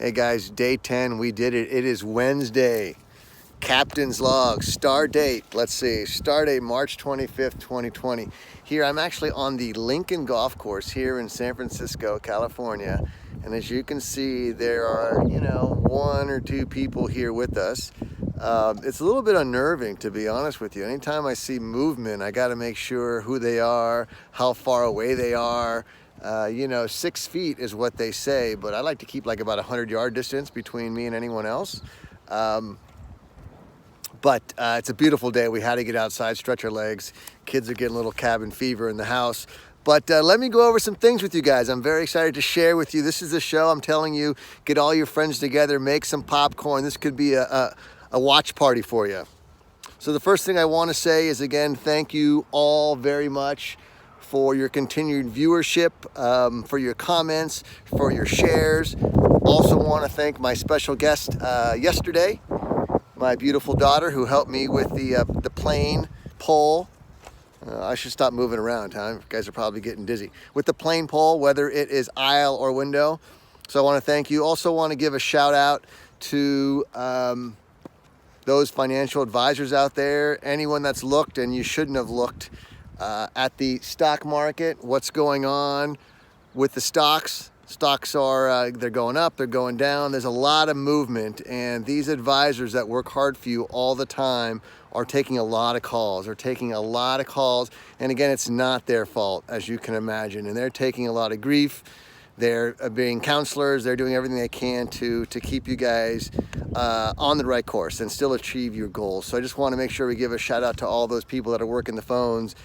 Hey guys, day 10, we did it. It is Wednesday. Captain's log, star date, let's see, star date March 25th, 2020. Here, I'm actually on the Lincoln Golf Course here in San Francisco, California. And as you can see, there are, one or two people here with us. It's a little bit unnerving, to be honest with you. Anytime I see movement, I got to make sure who they are, how far away they are. 6 feet is what they say, but I like to keep like about 100-yard distance between me and anyone else. But it's a beautiful day. We had to get outside, stretch our legs. Kids are getting a little cabin fever in the house. But let me go over some things with you guys. I'm very excited to share with you. This is the show. I'm telling you, get all your friends together, make some popcorn. This could be a watch party for you. So the first thing I want to say is, again, thank you all very much for your continued viewership, for your comments, for your shares. Also want to thank my special guest yesterday, my beautiful daughter, who helped me with the plane pole. I should stop moving around, huh? You guys are probably getting dizzy. With the plane pole, whether it is aisle or window. So I want to thank you. Also want to give a shout out to those financial advisors out there, anyone that's looked, and you shouldn't have looked, at the stock market, what's going on with the stocks. Stocks are, they're going up, they're going down. There's a lot of movement, and these advisors that work hard for you all the time are taking a lot of calls. And again, it's not their fault, as you can imagine. And they're taking a lot of grief. They're being counselors. They're doing everything they can to keep you guys on the right course and still achieve your goals. So I just want to make sure we give a shout out to all those people that are working the phones,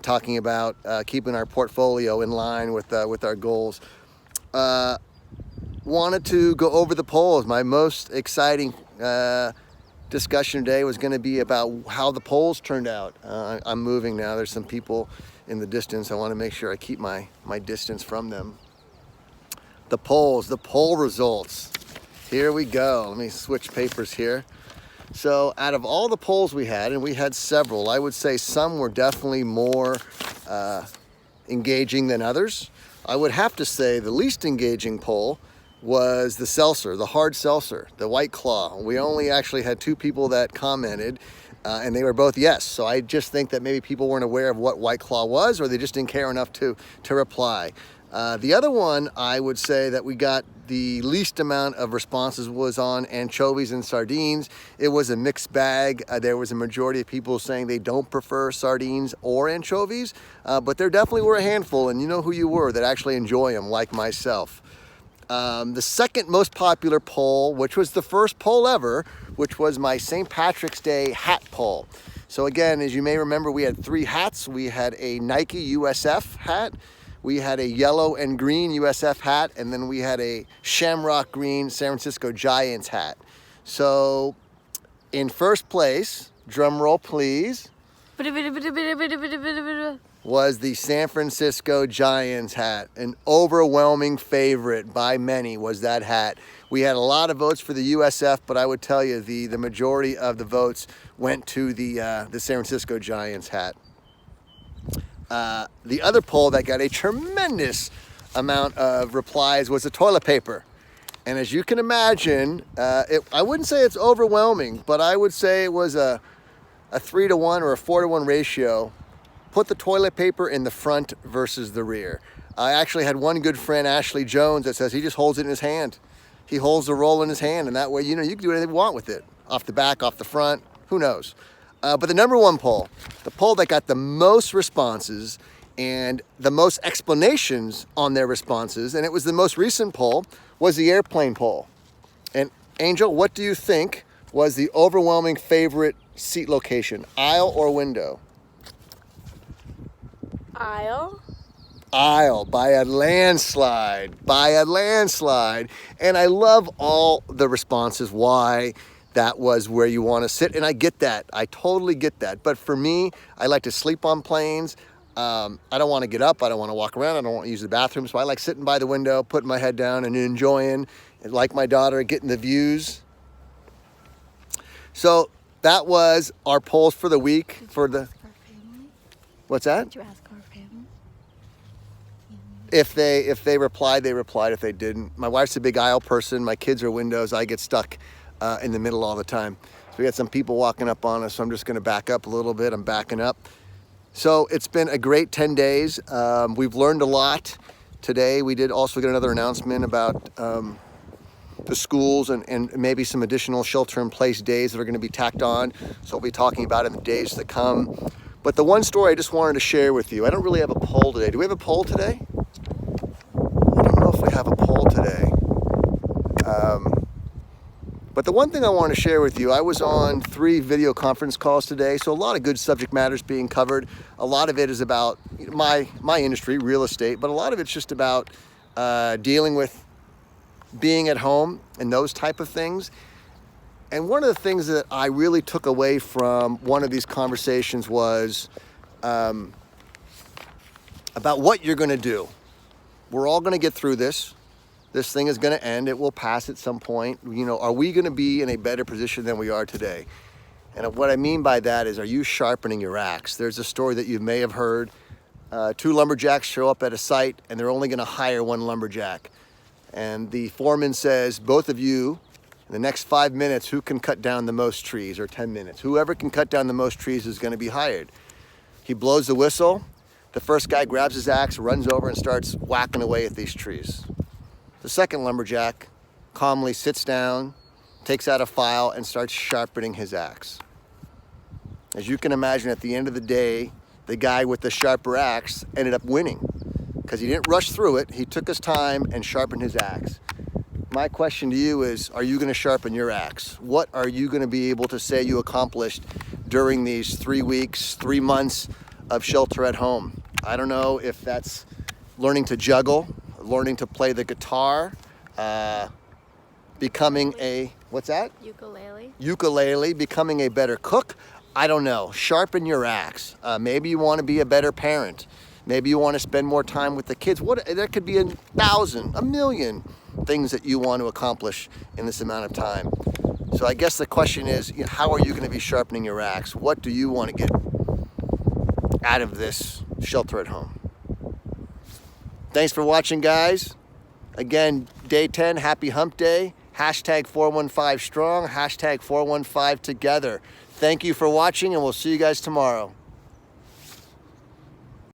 talking about keeping our portfolio in line with our goals. Wanted to go over the polls. My most exciting discussion today was going to be about how the polls turned out. I'm moving now. There's some people in the distance. I want to make sure I keep my distance from them. The polls, the poll results. Here we go. Let me switch papers here. So out of all the polls we had, and we had several, I would say some were definitely more engaging than others. I would have to say the least engaging poll was the seltzer, the hard seltzer, the White Claw. We only actually had 2 people that commented, and they were both yes. So I just think that maybe people weren't aware of what White Claw was, or they just didn't care enough to reply. The other one, I would say that we got the least amount of responses was on anchovies and sardines. It was a mixed bag. There was a majority of people saying they don't prefer sardines or anchovies, but there definitely were a handful, and you know who you were, that actually enjoy them, like myself. The second most popular poll, which was the first poll ever, which was my St. Patrick's Day hat poll. So again, as you may remember, we had 3 hats. We had a Nike USF hat, we had a yellow and green USF hat, and then we had a shamrock green San Francisco Giants hat. So in first place, drum roll please, was the San Francisco Giants hat. An overwhelming favorite by many was that hat. We had a lot of votes for the USF, but I would tell you the majority of the votes went to the San Francisco Giants hat. The other poll that got a tremendous amount of replies was the toilet paper. And as you can imagine, I wouldn't say it's overwhelming, but I would say it was a 3-to-1 or a 4-to-1 ratio. Put the toilet paper in the front versus the rear. I actually had one good friend, Ashley Jones, that says he just holds it in his hand. He holds the roll in his hand, and that way, you can do anything you want with it. Off the back, off the front, who knows? But the number one poll, the poll that got the most responses and the most explanations on their responses, and it was the most recent poll, was the airplane poll. And Angel, what do you think was the overwhelming favorite seat location, aisle or window? Aisle. Aisle, by a landslide. And I love all the responses why that was where you want to sit, and I get that. I totally get that. But for me, I like to sleep on planes. I don't want to get up. I don't want to walk around. I don't want to use the bathroom. So I like sitting by the window, putting my head down and enjoying, and like my daughter, getting the views. So that was our polls for the week. For the, what's that? Did you ask our family? If they replied, they replied. If they didn't, my wife's a big aisle person. My kids are windows. I get stuck in the middle all the time. So we got some people walking up on us, so I'm just gonna back up a little bit. I'm backing up. So it's been a great 10 days. We've learned a lot. Today we did also get another announcement about the schools and maybe some additional shelter-in-place days that are going to be tacked on. So we'll be talking about it in the days to come. But the one story I just wanted to share with you, I don't really have a poll today. Do we have a poll today? I don't know if we have a poll today. But the one thing I want to share with you, I was on 3 video conference calls today, so a lot of good subject matters being covered. A lot of it is about my industry, real estate, but a lot of it's just about dealing with being at home and those type of things. And one of the things that I really took away from one of these conversations was about what you're going to do. We're all going to get through this. This thing is going to end. It will pass at some point. You know, are we going to be in a better position than we are today? And what I mean by that is, are you sharpening your axe? There's a story that you may have heard. 2 lumberjacks show up at a site and they're only going to hire 1 lumberjack. And the foreman says, both of you, in the next 5 minutes, who can cut down the most trees, or 10 minutes? Whoever can cut down the most trees is going to be hired. He blows the whistle. The first guy grabs his axe, runs over and starts whacking away at these trees. The second lumberjack calmly sits down, takes out a file, and starts sharpening his axe. As you can imagine, at the end of the day, the guy with the sharper axe ended up winning because he didn't rush through it. He took his time and sharpened his axe. My question to you is, are you going to sharpen your axe? What are you going to be able to say you accomplished during these 3 weeks, 3 months of shelter at home? I don't know if that's learning to juggle, learning to play the guitar, becoming a, what's that? Ukulele. Ukulele, becoming a better cook. I don't know. Sharpen your axe. Maybe you want to be a better parent. Maybe you want to spend more time with the kids. There could be 1,000, 1,000,000 things that you want to accomplish in this amount of time. So I guess the question is, how are you going to be sharpening your axe? What do you want to get out of this shelter at home? Thanks for watching, guys. Again, day 10, happy hump day. Hashtag 415 strong, hashtag 415 together. Thank you for watching, and we'll see you guys tomorrow.